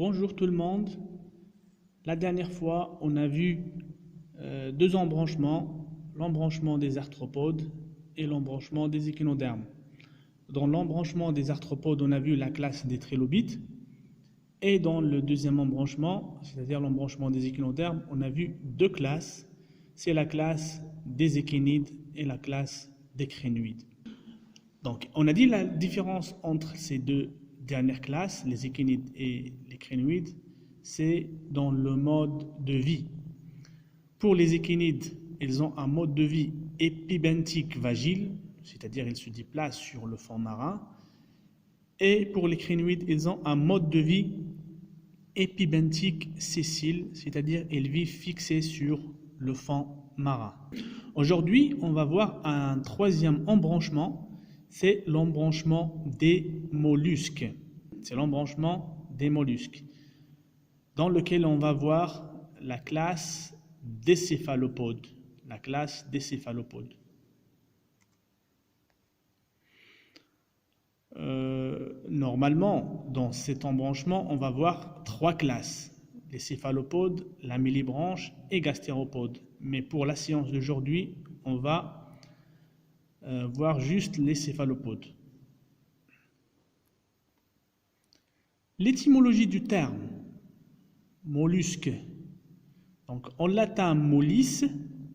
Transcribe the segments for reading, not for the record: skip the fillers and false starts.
Bonjour tout le monde. La dernière fois, on a vu deux embranchements, l'embranchement des arthropodes et l'embranchement des échinodermes. Dans l'embranchement des arthropodes, on a vu la classe des trilobites, et dans le deuxième embranchement, c'est-à-dire l'embranchement des échinodermes, on a vu deux classes, c'est la classe des échinides et la classe des crinoïdes. Donc, on a dit la différence entre ces deux dernières classes, les échinides et les crinoïdes, c'est dans le mode de vie. Pour les échinides, ils ont un mode de vie épibentique vagile, c'est-à-dire ils se déplacent sur le fond marin. Et pour les crinoïdes, ils ont un mode de vie épibentique sessile, c'est-à-dire ils vivent fixés sur le fond marin. Aujourd'hui, on va voir un troisième embranchement, c'est l'embranchement des mollusques. C'est l'embranchement des mollusques, dans lequel on va voir la classe des céphalopodes. La classe des céphalopodes. Normalement, dans cet embranchement, on va voir trois classes, les céphalopodes, lamellibranches et gastéropodes. Mais pour la séance d'aujourd'hui, on va voir juste les céphalopodes. L'étymologie du terme mollusque, donc en latin mollis,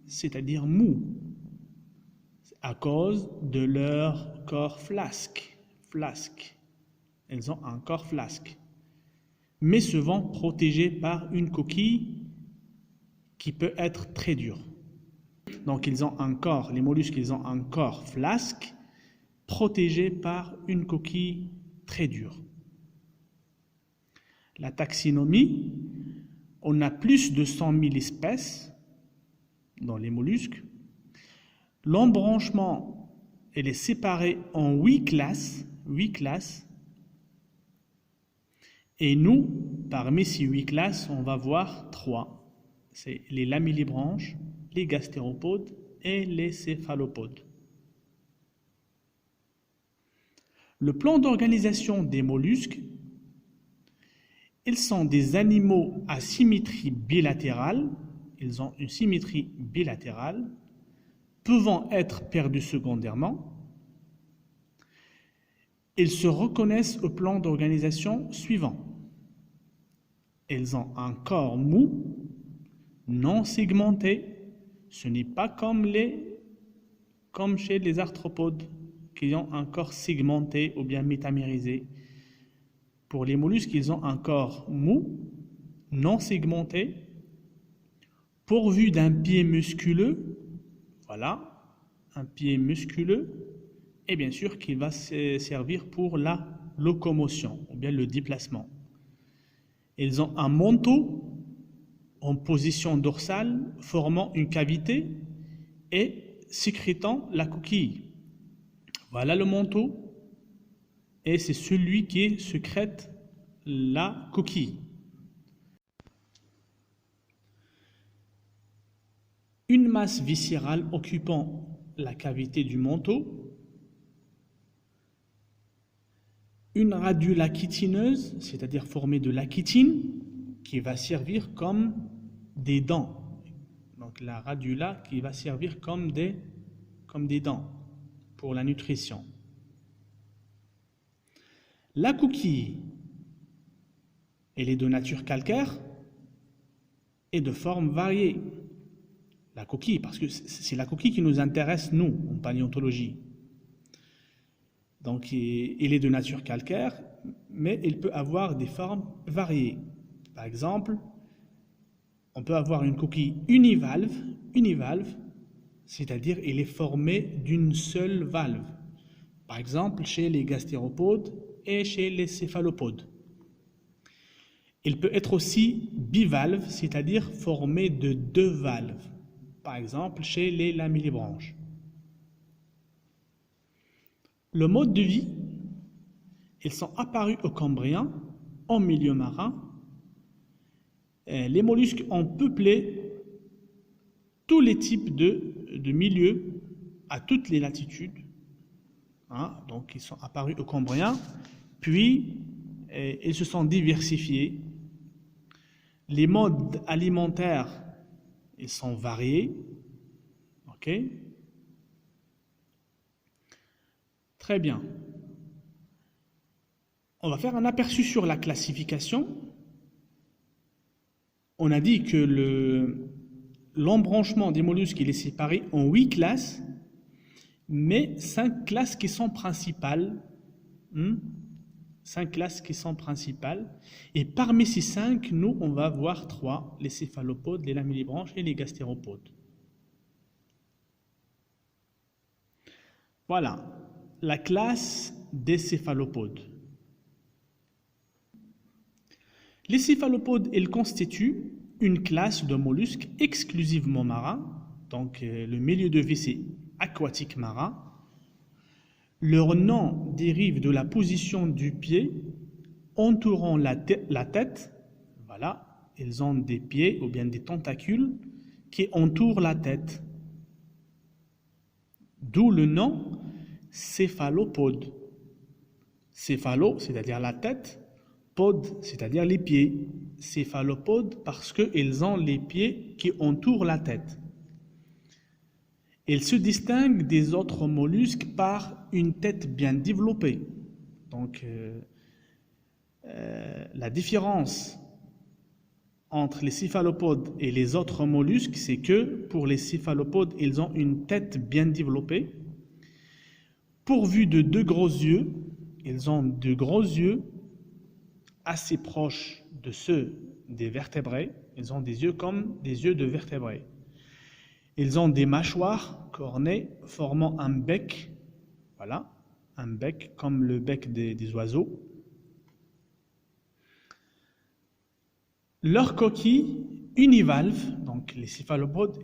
c'est-à-dire mou, à cause de leur corps flasque. Elles ont un corps flasque, mais souvent protégé par une coquille qui peut être très dure. Donc ils ont un corps, les mollusques, ils ont un corps flasque protégé par une coquille très dure. La taxinomie, on a plus de 100 000 espèces dans les mollusques. L'embranchement, elle est séparée en 8 classes. Et nous, parmi ces 8 classes, on va voir 3. C'est les lamellibranches, les gastéropodes et les céphalopodes. Le plan d'organisation des mollusques, ils sont des animaux à symétrie bilatérale, ils ont une symétrie bilatérale, pouvant être perdus secondairement. Ils se reconnaissent au plan d'organisation suivant. Ils ont un corps mou, non segmenté. Ce n'est pas comme chez les arthropodes qui ont un corps segmenté ou bien métamérisé. Pour les mollusques, ils ont un corps mou, non segmenté, pourvu d'un pied musculeux. Voilà, un pied musculeux. Et bien sûr qu'il va servir pour la locomotion ou bien le déplacement. Ils ont un manteau en position dorsale formant une cavité et sécrétant la coquille. Voilà le manteau et c'est celui qui sécrète la coquille. Une masse viscérale occupant la cavité du manteau, une radula chitineuse, c'est-à-dire formée de la chitine, qui va servir comme des dents. Donc la radula qui va servir comme des dents pour la nutrition. La coquille, elle est de nature calcaire et de forme variée. La coquille, parce que c'est la coquille qui nous intéresse, nous, en paléontologie. Donc, il est de nature calcaire, mais il peut avoir des formes variées. Par exemple, on peut avoir une coquille univalve, c'est-à-dire elle est formée d'une seule valve. Par exemple, chez les gastéropodes et chez les céphalopodes. Il peut être aussi bivalve, c'est-à-dire formée de 2 valves. Par exemple, chez les lamellibranches. Le mode de vie, ils sont apparus au Cambrien, en milieu marin. Les mollusques ont peuplé tous les types de milieux à toutes les latitudes. Donc, ils sont apparus au Cambrien, puis ils se sont diversifiés Les modes alimentaires, ils sont variés. OK? Très bien. On va faire un aperçu sur la classification. On a dit que l'embranchement des mollusques il est séparé en 8 classes, mais 5 classes qui sont principales. 5 classes qui sont principales. Et parmi ces 5, nous, on va voir 3, les céphalopodes, les lamellibranches et les gastéropodes. Voilà, la classe des céphalopodes. Les céphalopodes, ils constituent une classe de mollusques exclusivement marins, donc le milieu de vie c'est aquatique marin. Leur nom dérive de la position du pied entourant la tête. Voilà, ils ont des pieds ou bien des tentacules qui entourent la tête. D'où le nom céphalopode. Céphalo, c'est-à-dire la tête, pod, c'est-à-dire les pieds. Céphalopode parce qu'ils ont les pieds qui entourent la tête. Ils se distinguent des autres mollusques par une tête bien développée. Donc, la différence entre les céphalopodes et les autres mollusques, c'est que pour les céphalopodes, ils ont une tête bien développée, pourvue de 2 gros yeux. Ils ont 2 gros yeux assez proches de ceux des vertébrés. Ils ont des yeux comme des yeux de vertébrés. Ils ont des mâchoires cornées formant un bec, voilà, un bec comme le bec des oiseaux. Leur coquille univalve, donc les céphalopodes,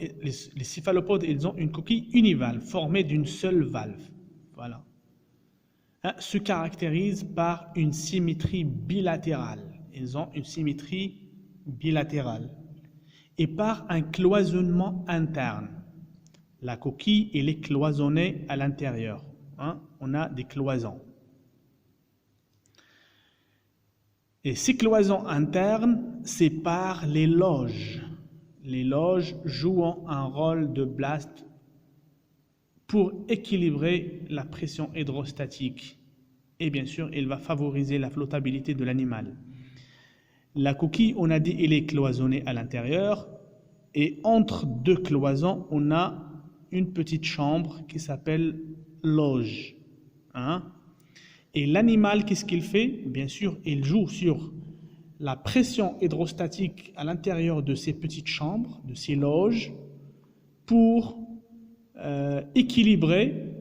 ils ont une coquille univalve formée d'une seule valve, voilà. Se caractérise par une symétrie bilatérale. Ils ont une symétrie bilatérale. Et par un cloisonnement interne. La coquille, elle est cloisonnée à l'intérieur. On a des cloisons. Et ces cloisons internes séparent les loges. Les loges jouant un rôle de blast pour équilibrer la pression hydrostatique. Et bien sûr, il va favoriser la flottabilité de l'animal. La coquille, on a dit, elle est cloisonnée à l'intérieur. Et entre 2 cloisons, on a une petite chambre qui s'appelle loge. Et l'animal, qu'est-ce qu'il fait? Bien sûr, il joue sur la pression hydrostatique à l'intérieur de ces petites chambres, de ces loges, pour équilibrer,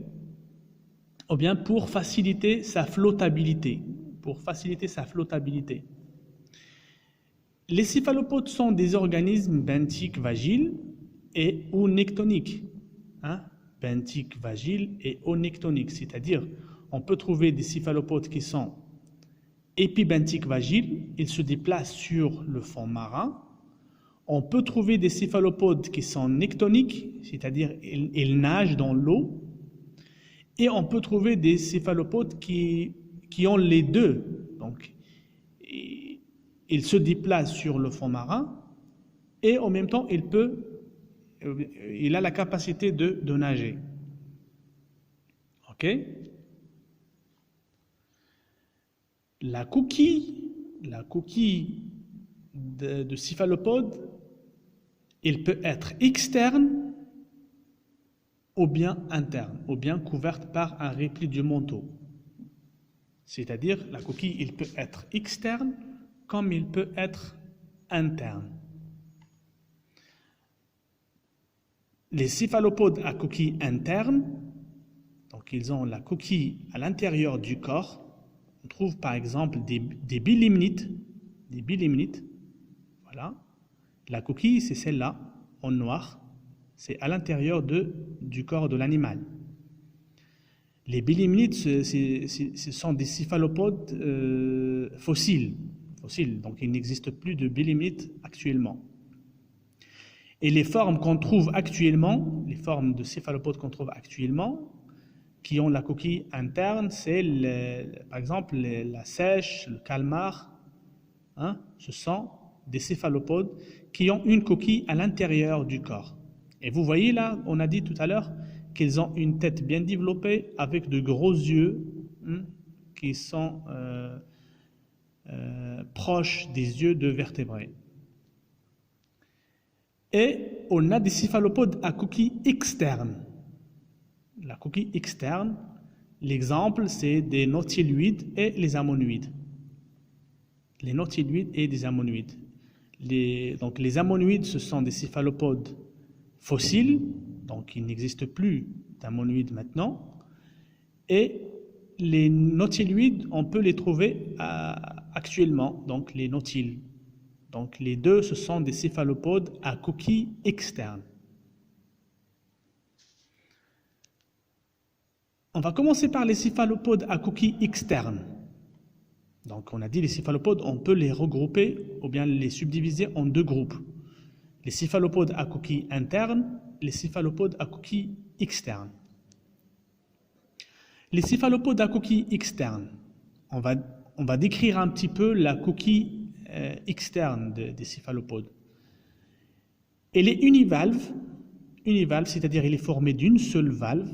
ou bien pour faciliter sa flottabilité. Les céphalopodes sont des organismes benthiques vagiles et ou nectoniques. Benthiques vagiles et onectoniques, c'est-à-dire on peut trouver des céphalopodes qui sont épibenthiques vagiles, ils se déplacent sur le fond marin. On peut trouver des céphalopodes qui sont nectoniques, c'est-à-dire ils nagent dans l'eau. Et on peut trouver des céphalopodes qui ont les deux. Donc, il se déplace sur le fond marin et en même temps, il a la capacité de nager. OK? La coquille de céphalopode, elle peut être externe ou bien interne, ou bien couverte par un repli du manteau. C'est-à-dire, la coquille, il peut être externe comme il peut être interne. Les céphalopodes à coquille interne, donc ils ont la coquille à l'intérieur du corps. On trouve par exemple des bilimnites. Voilà. La coquille, c'est celle-là, en noir. C'est à l'intérieur du corps de l'animal. Les bilimnites, ce sont des céphalopodes fossiles. Donc il n'existe plus de bilimnites actuellement. Et les formes qu'on trouve actuellement, les formes de céphalopodes qu'on trouve actuellement, qui ont la coquille interne, c'est par exemple la sèche, le calmar. Ce sont des céphalopodes qui ont une coquille à l'intérieur du corps. Et vous voyez là, on a dit tout à l'heure qu'ils ont une tête bien développée avec de gros yeux qui sont proches des yeux de vertébrés. Et on a des céphalopodes à coquille externe. La coquille externe, l'exemple, c'est des nautiloïdes et les ammonoïdes. Les nautiloïdes et des ammonoïdes. Donc les ammonoïdes, ce sont des céphalopodes fossiles, donc il n'existe plus d'ammonoïdes maintenant. Et les nautiloïdes, on peut les trouver actuellement, donc les nautiles. Donc les deux, ce sont des céphalopodes à coquille externe. On va commencer par les céphalopodes à coquille externe. Donc on a dit les céphalopodes, on peut les regrouper ou bien les subdiviser en deux groupes. Les céphalopodes à coquille interne, les céphalopodes à coquille externe. Les céphalopodes à coquille externe, on va décrire un petit peu la coquille externe des céphalopodes. Elle est univalve, c'est-à-dire elle est formée d'une seule valve.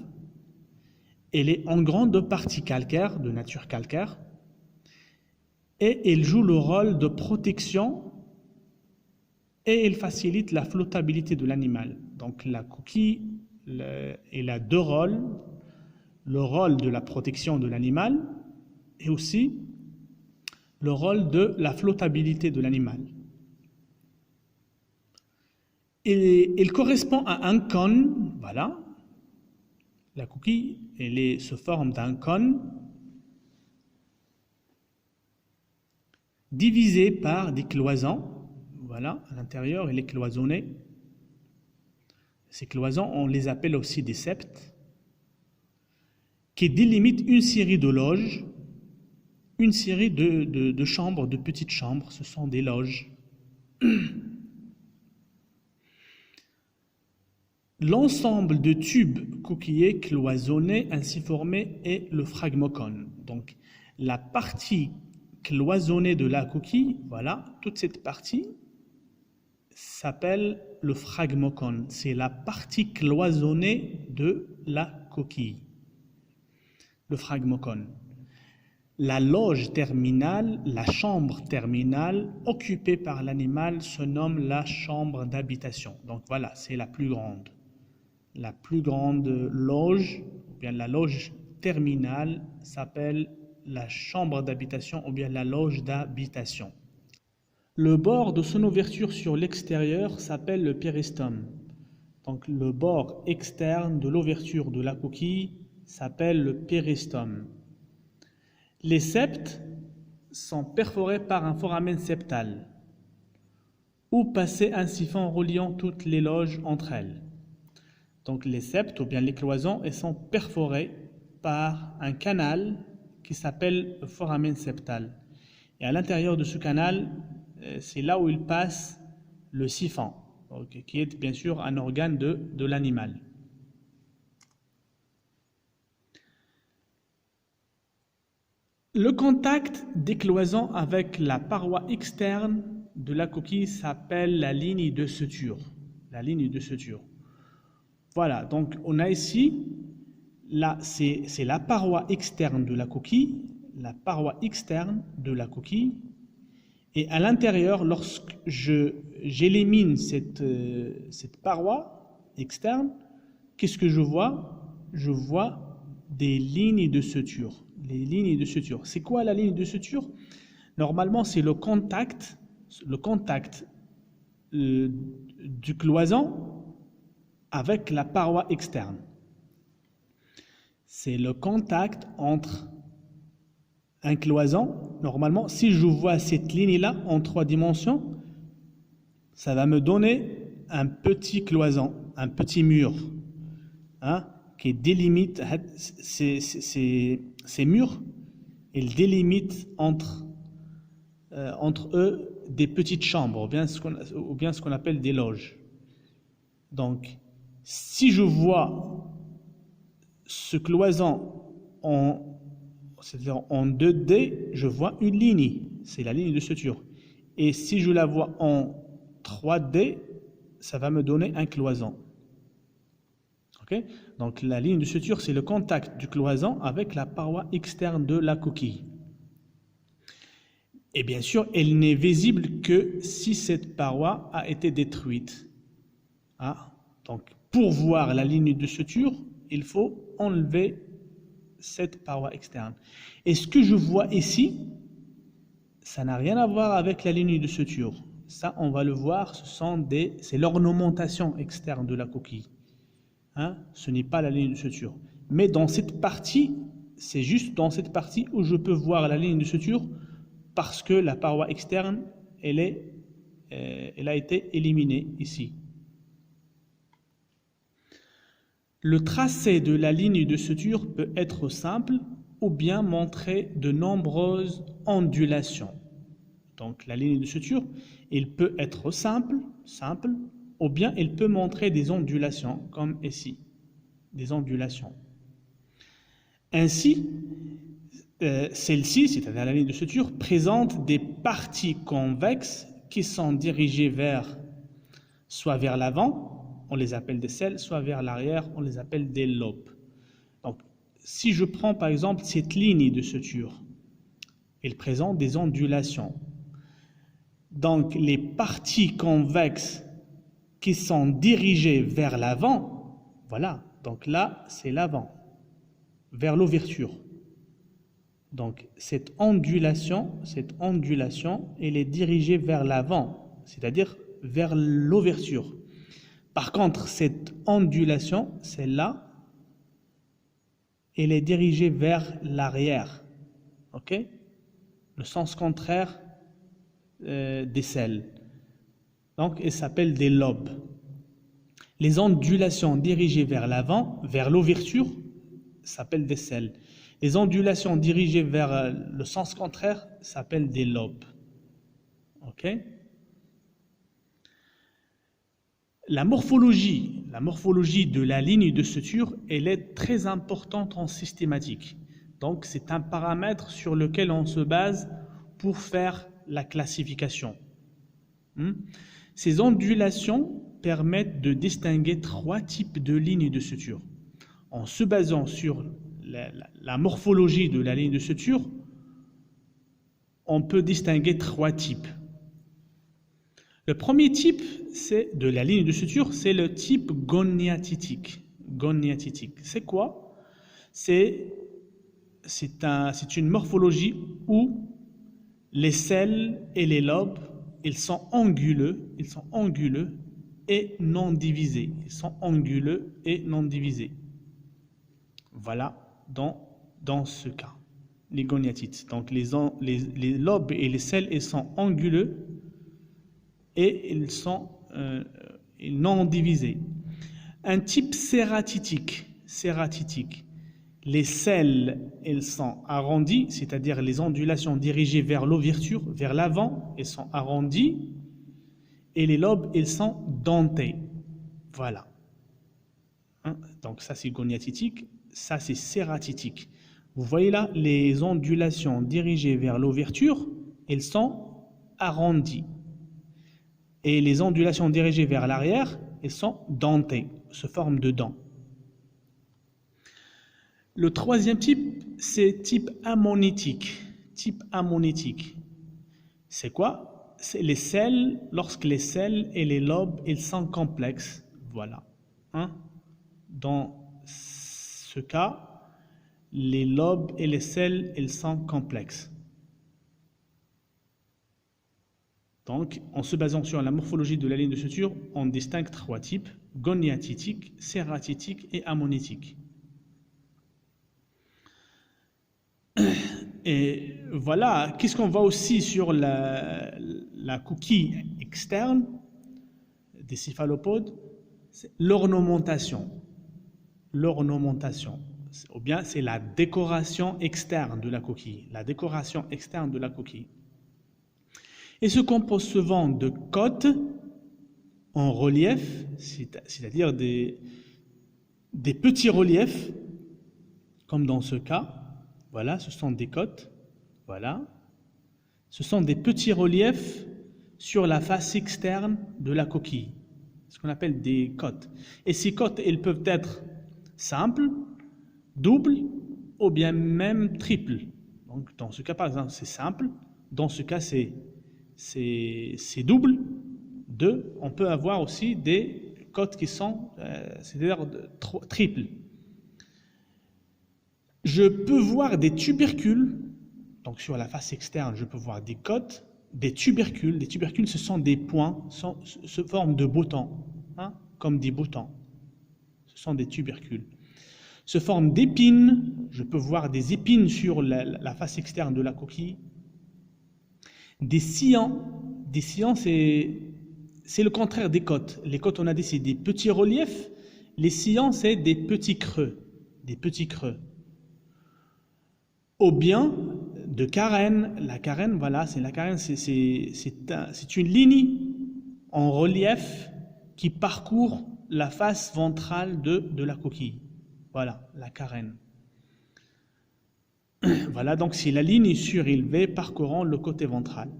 Elle est en grande partie calcaire, de nature calcaire, et elle joue le rôle de protection et elle facilite la flottabilité de l'animal. Donc la coquille, elle a deux rôles, le rôle de la protection de l'animal et aussi le rôle de la flottabilité de l'animal. Elle correspond à un cône, voilà. La coquille, se forme d'un cône divisé par des cloisons. Voilà, à l'intérieur, elle est cloisonnée. Ces cloisons, on les appelle aussi des septes, qui délimitent une série de loges, une série de chambres, de petites chambres. Ce sont des loges. L'ensemble de tubes coquillés cloisonnés ainsi formés est le phragmocone. Donc, la partie cloisonnée de la coquille, voilà, toute cette partie s'appelle le phragmocone. C'est la partie cloisonnée de la coquille. Le phragmocone. La loge terminale, la chambre terminale occupée par l'animal se nomme la chambre d'habitation. Donc voilà, c'est la plus grande. La plus grande loge, ou bien la loge terminale, s'appelle la chambre d'habitation ou bien la loge d'habitation. Le bord de son ouverture sur l'extérieur s'appelle le péristome. Donc le bord externe de l'ouverture de la coquille s'appelle le péristome. Les septes sont perforés par un foramen septal ou passer un siphon reliant toutes les loges entre elles. Donc les septes ou bien les cloisons, elles sont perforées par un canal qui s'appelle le foramen septal. Et à l'intérieur de ce canal, c'est là où il passe le siphon, qui est bien sûr un organe de l'animal. Le contact des cloisons avec la paroi externe de la coquille s'appelle la ligne de suture. La ligne de suture. Voilà, donc on a ici, là c'est la paroi externe de la coquille, et à l'intérieur, lorsque j'élimine cette paroi externe, qu'est-ce que je vois? Je vois des lignes de suture. Les lignes de suture. C'est quoi la ligne de suture? Normalement, c'est le contact du cloison avec la paroi externe. C'est le contact entre un cloison. Normalement, si je vois cette ligne-là en 3 dimensions, ça va me donner un petit cloison, un petit mur, qui délimite ces murs. Ils délimitent entre eux des petites chambres, ou bien ce qu'on appelle des loges. Donc, si je vois ce cloison c'est-à-dire en 2D, je vois une ligne, c'est la ligne de suture. Et si je la vois en 3D, ça va me donner un cloison. Okay? Donc la ligne de suture, c'est le contact du cloison avec la paroi externe de la coquille. Et bien sûr, elle n'est visible que si cette paroi a été détruite. Ah, donc pour voir la ligne de suture, il faut enlever cette paroi externe. Et ce que je vois ici, ça n'a rien à voir avec la ligne de suture. Ça, on va le voir, c'est l'ornementation externe de la coquille. Hein? Ce n'est pas la ligne de suture. Mais dans cette partie, c'est juste dans cette partie où je peux voir la ligne de suture parce que la paroi externe, elle a été éliminée ici. Le tracé de la ligne de suture peut être simple ou bien montrer de nombreuses ondulations. Donc la ligne de suture, il peut être simple, ou bien il peut montrer des ondulations, comme ici, des ondulations. Ainsi, celle-ci, c'est-à-dire la ligne de suture, présente des parties convexes qui sont dirigées soit vers l'avant, on les appelle des selles, soit vers l'arrière, on les appelle des lobes. Donc, si je prends par exemple cette ligne de suture, elle présente des ondulations. Donc, les parties convexes qui sont dirigées vers l'avant, voilà, donc là, c'est l'avant, vers l'ouverture. Donc, cette ondulation, elle est dirigée vers l'avant, c'est-à-dire vers l'ouverture. Par contre, cette ondulation, celle-là, elle est dirigée vers l'arrière. Ok? Le sens contraire des selles. Donc, elle s'appelle des lobes. Les ondulations dirigées vers l'avant, vers l'ouverture, s'appellent des selles. Les ondulations dirigées vers le sens contraire s'appellent des lobes. Ok? La morphologie de la ligne de suture, elle est très importante en systématique. Donc, c'est un paramètre sur lequel on se base pour faire la classification. Ces ondulations permettent de distinguer 3 types de lignes de suture. En se basant sur la morphologie de la ligne de suture, on peut distinguer 3 types. Le premier type de la ligne de suture, c'est le type goniatitique. C'est quoi? C'est une morphologie où les selles et les lobes, ils sont anguleux et non divisés. Voilà, dans ce cas, les goniatites. Donc les lobes et les selles, ils sont anguleux et ils sont non divisés. Un type cératitique. Les selles, elles sont arrondies, c'est-à-dire les ondulations dirigées vers l'ouverture, vers l'avant, elles sont arrondies, et les lobes, elles sont dentés. Voilà. Donc ça, c'est goniatitique, ça, c'est cératitique. Vous voyez là, les ondulations dirigées vers l'ouverture, elles sont arrondies. Et les ondulations dirigées vers l'arrière, elles sont dentées, sous forme de dents. Le troisième type, c'est type ammonitique. C'est quoi? C'est les selles, lorsque les selles et les lobes, ils sont complexes. Voilà. Dans ce cas, les lobes et les selles, ils sont complexes. Donc, en se basant sur la morphologie de la ligne de suture, on distingue 3 types, goniatitique, cératitique et ammonitique. Et voilà, qu'est-ce qu'on voit aussi sur la coquille externe des céphalopodes? C'est l'ornementation. Ou bien c'est la décoration externe de la coquille. Et se compose souvent de côtes en relief, c'est-à-dire des petits reliefs, comme dans ce cas. Voilà, ce sont des côtes. Voilà. Ce sont des petits reliefs sur la face externe de la coquille, ce qu'on appelle des côtes. Et ces côtes, elles peuvent être simples, doubles ou bien même triples. Donc dans ce cas, par exemple, c'est simple. Dans ce cas, c'est double. Deux, on peut avoir aussi des côtes qui sont, c'est-à-dire triples. Je peux voir des tubercules, donc sur la face externe, je peux voir des côtes, des tubercules. Des tubercules, ce sont des points, se forment de boutons, hein, comme des boutons. Ce sont des tubercules. Se forment d'épines, je peux voir des épines sur la face externe de la coquille. Des sillons, c'est le contraire des côtes. Les côtes, on a dit, c'est des petits reliefs. Les sillons, c'est des petits creux. Ou bien de carène. La carène, voilà, c'est une ligne en relief qui parcourt la face ventrale de la coquille. Voilà, la carène. Voilà, donc c'est la ligne surélevée parcourant le côté ventral.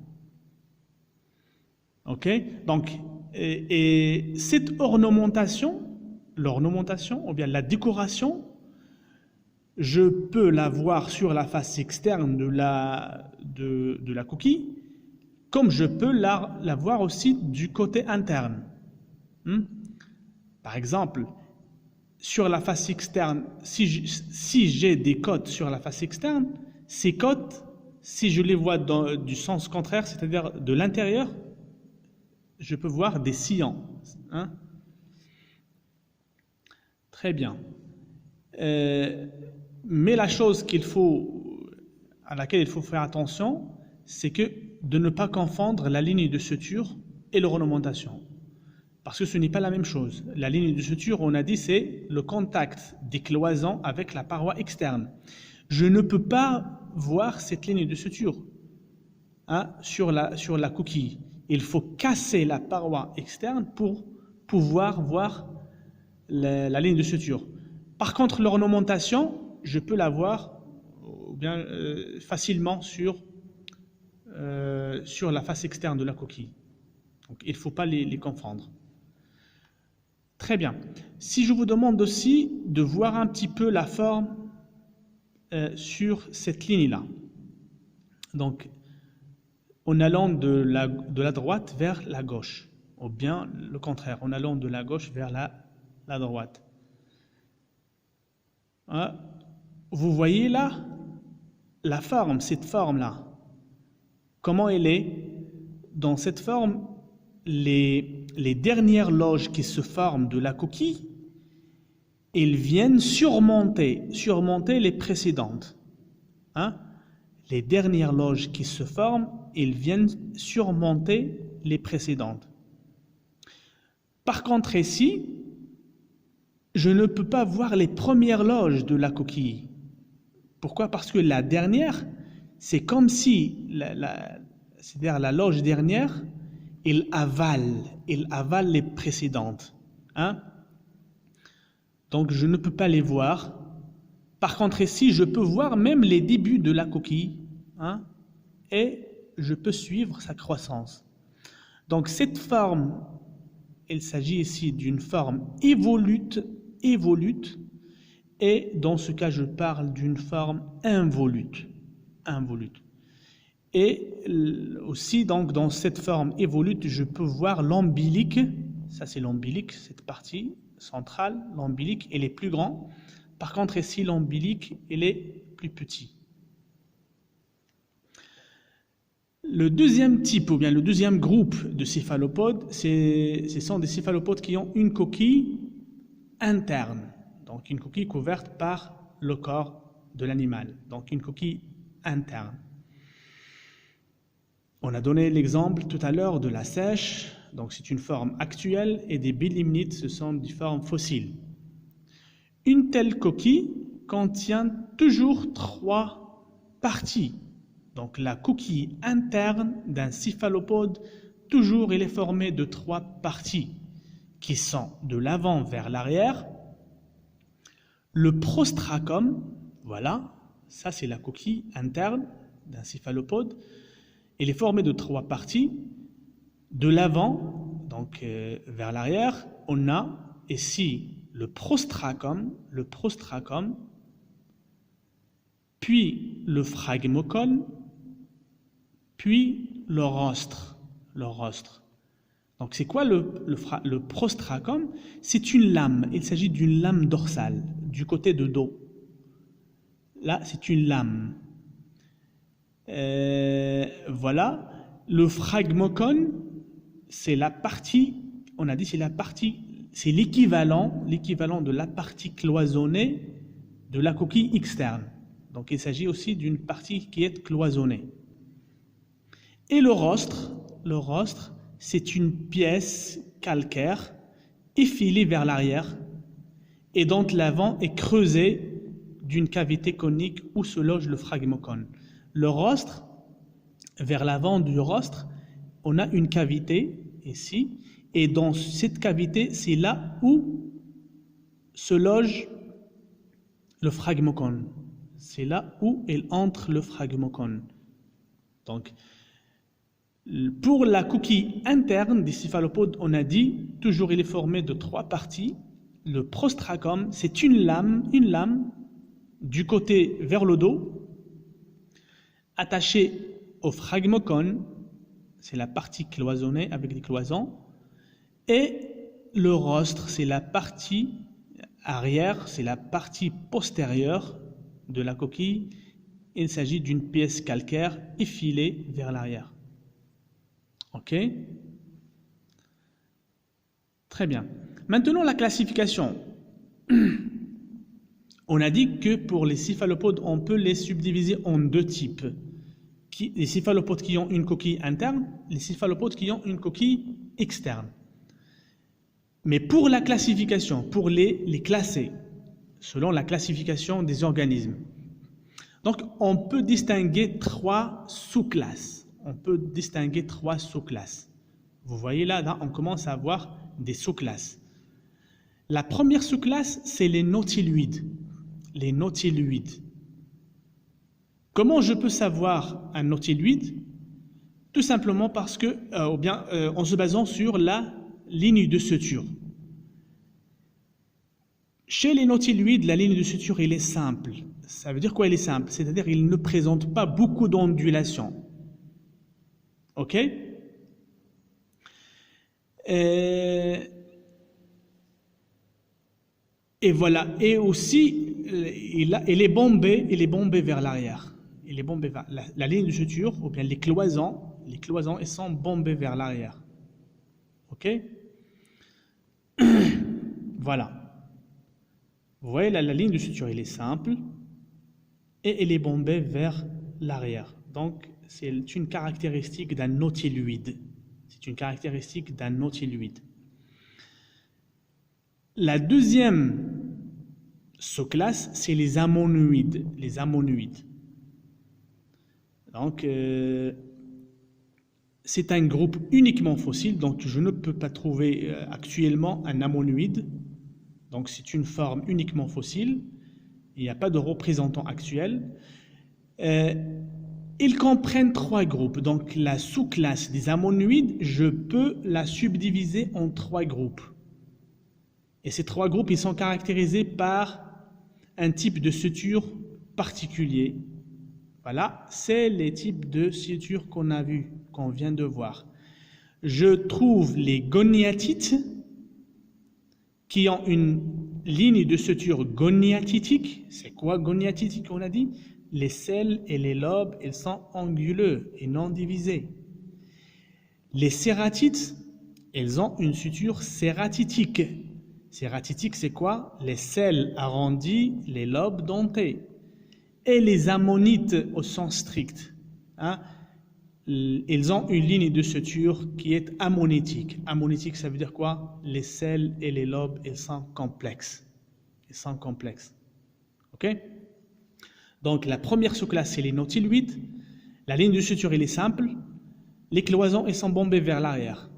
Ok, donc, et cette l'ornementation, ou bien la décoration, je peux la voir sur la face externe de la coquille, comme je peux la voir aussi du côté interne. Par exemple, sur la face externe, si j'ai des côtes sur la face externe, ces côtes, si je les vois du sens contraire, c'est-à-dire de l'intérieur, je peux voir des sillons. Hein? Très bien. Mais la chose à laquelle il faut faire attention, c'est de ne pas confondre la ligne de suture et l'ornementation. Parce que ce n'est pas la même chose. La ligne de suture, on a dit, c'est le contact des cloisons avec la paroi externe. Je ne peux pas voir cette ligne de suture, hein, sur la coquille. Il faut casser la paroi externe pour pouvoir voir la ligne de suture. Par contre, l'ornementation, je peux la voir bien facilement sur la face externe de la coquille. Donc, il ne faut pas les confondre. Très bien. Si je vous demande aussi de voir un petit peu la forme sur cette ligne-là. Donc, en allant de la droite vers la gauche, ou bien le contraire, en allant de la gauche vers la droite. Hein? Vous voyez là la forme, cette forme-là. Comment elle est? Dans cette forme, les dernières loges qui se forment de la coquille, elles viennent surmonter les précédentes. Hein? Les dernières loges qui se forment, elles viennent surmonter les précédentes. Par contre, ici, je ne peux pas voir les premières loges de la coquille. Pourquoi? Parce que la dernière, c'est comme si, c'est-à-dire la loge dernière, elle avale les précédentes. Hein? Donc, je ne peux pas les voir. Par contre, ici, je peux voir même les débuts de la coquille, hein, et je peux suivre sa croissance. Donc, cette forme, il s'agit ici d'une forme évolute, et dans ce cas, je parle d'une forme involute. Et aussi, donc, dans cette forme évolute, je peux voir l'ombilique. Ça, c'est l'ombilique, cette partie centrale. L'ombilique, elle est plus grande. Par contre, ici, l'ombilique, il est plus petit. Le deuxième type, ou bien le deuxième groupe de céphalopodes, ce sont des céphalopodes qui ont une coquille interne, donc une coquille couverte par le corps de l'animal, donc une coquille interne. On a donné l'exemple tout à l'heure de la seiche, donc c'est une forme actuelle, et des bélimnites, ce sont des formes fossiles. Une telle coquille contient toujours 3 parties. Donc la coquille interne d'un céphalopode, toujours elle est formée de 3 parties qui sont de l'avant vers l'arrière. Le prostracum, voilà, ça c'est la coquille interne d'un céphalopode. Elle est formée de 3 parties. De l'avant, donc vers l'arrière, on a ici le prostracum, puis le phragmocone, puis le rostre. Donc c'est quoi le prostracum? C'est une lame, il s'agit d'une lame dorsale, du côté de dos. Là, c'est une lame. Voilà. Le phragmocone, c'est la partie, on a dit c'est l'équivalent de la partie cloisonnée de la coquille externe. Donc il s'agit aussi d'une partie qui est cloisonnée. Et le rostre, c'est une pièce calcaire effilée vers l'arrière et dont l'avant est creusé d'une cavité conique où se loge le phragmocone. Le rostre, vers l'avant du rostre, on a une cavité ici, et dans cette cavité, c'est là où se loge le phragmocone. C'est là où il entre le phragmocone. Donc, pour la coquille interne des céphalopodes, on a dit, toujours il est formé de 3 parties. Le prostracum, c'est une lame du côté vers le dos, attachée au phragmocone, c'est la partie cloisonnée avec des cloisons, et le rostre, c'est la partie arrière, c'est la partie postérieure de la coquille. Il s'agit d'une pièce calcaire effilée vers l'arrière. Ok? Très bien. Maintenant, la classification. On a dit que pour les céphalopodes, on peut les subdiviser en 2 types. Les céphalopodes qui ont une coquille interne, les céphalopodes qui ont une coquille externe. Mais pour la classification, pour les classer, selon la classification des organismes, donc on peut distinguer 3 sous-classes. Vous voyez là, on commence à avoir des sous-classes. La première sous-classe, c'est les nautiloïdes. Comment je peux savoir un nautiloïde? Tout simplement parce que, en se basant sur la ligne de suture. Chez les nautiloïdes, la ligne de suture, elle est simple. Ça veut dire quoi, elle est simple? C'est-à-dire qu'il ne présente pas beaucoup d'ondulations. Ok? Et voilà. Et aussi, il est bombé vers l'arrière. La ligne de suture, ou bien les cloisons, elles sont bombées vers l'arrière. Ok? Voilà. Vous voyez, la ligne de suture, elle est simple et elle est bombée vers l'arrière. Donc, c'est une caractéristique d'un nautiloïde. La deuxième sous-classe, c'est les ammonoïdes. Donc, c'est un groupe uniquement fossile, donc je ne peux pas trouver actuellement un ammonoïde. Donc, c'est une forme uniquement fossile. Il n'y a pas de représentant actuel. Ils comprennent 3 groupes. Donc, la sous-classe des ammonoïdes, je peux la subdiviser en 3 groupes. Et ces 3 groupes, ils sont caractérisés par un type de suture particulier. Voilà, c'est les types de sutures qu'on vient de voir. Je trouve les goniatites qui ont une ligne de suture goniatitique. C'est quoi goniatitique, on a dit? Les selles et les lobes, ils sont anguleux et non divisés. Les cératites, elles ont une suture cératitique. Cératitique, c'est quoi? Les selles arrondies, les lobes dentés. Et les ammonites au sens strict, ils ont une ligne de suture qui est ammonitique. Ammonitique, ça veut dire quoi? Les selles et les lobes, ils sont complexes. Ok? Donc, la première sous-classe, c'est les nautiloïdes. La ligne de suture, elle est simple. Les cloisons, elles sont bombées vers l'arrière.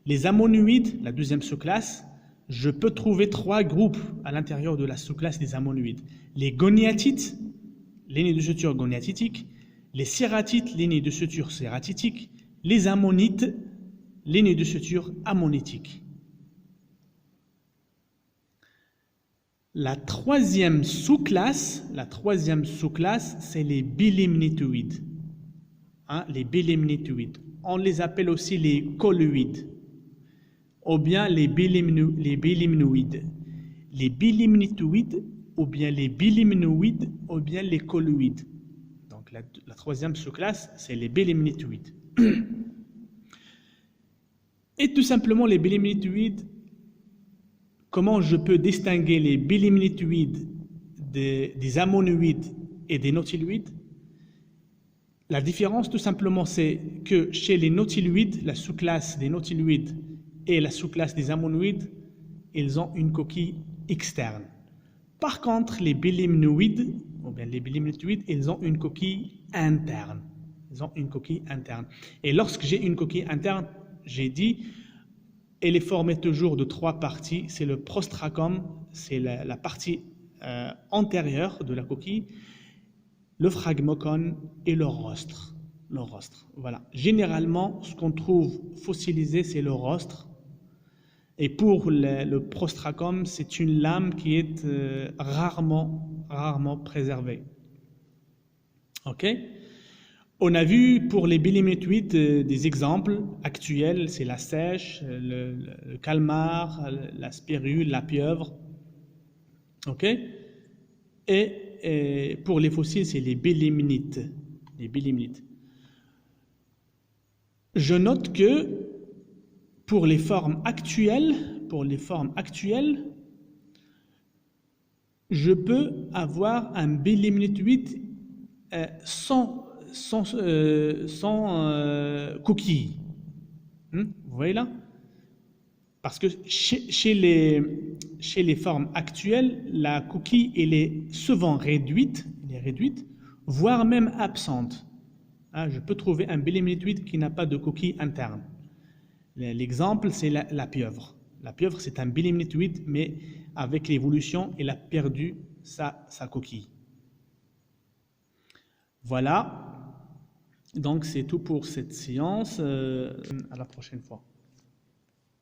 Les ammonoïdes, la deuxième sous-classe, je peux trouver 3 groupes à l'intérieur de la sous-classe des ammonoïdes. Les goniatites, ligne de suture goniatitique, les cératites, ligne de suture cératitique, les ammonites, ligne de suture ammonétique. La troisième sous-classe, c'est les bilimnitoïdes. Les bilimnitoïdes. On les appelle aussi les colloïdes, ou bien les bilimnoïdes. Les bilimnitoïdes, ou bien les bilimnoïdes, ou bien les colloïdes. Donc la troisième sous-classe, c'est les bilimnitoïdes. Et tout simplement, les bilimnitoïdes, comment je peux distinguer les bilimnitoïdes des ammonoïdes et des nautiloïdes? La différence, tout simplement, c'est que chez les nautiloïdes, la sous-classe des nautiloïdes et la sous-classe des ammonoïdes, ils ont une coquille externe. Par contre, les bilimnoïdes, ou bien les bilimnitoïdes, ils ont une coquille interne. Et lorsque j'ai une coquille interne, j'ai dit, elle est formée toujours de trois parties. C'est le prostracum, c'est la partie antérieure de la coquille, le phragmocone et le rostre. Voilà. Généralement, ce qu'on trouve fossilisé, c'est le rostre. Et pour le prostracum, c'est une lame qui est rarement préservée. Ok? On a vu pour les bilimnitoïdes des exemples actuels, c'est la seiche, le calmar, la spirule, la pieuvre. Ok? Et pour les fossiles, c'est les bilimnites. Je note que pour les formes actuelles, je peux avoir un bilimnitoïde sans coquille. Vous voyez là? Parce que chez les formes actuelles, la coquille elle est souvent réduite, voire même absente. Je peux trouver un bilimnitoïde qui n'a pas de coquille interne. L'exemple, c'est la pieuvre. La pieuvre, c'est un bilimnitoïde, mais avec l'évolution, elle a perdu sa coquille. Voilà. Donc, c'est tout pour cette séance. À la prochaine fois.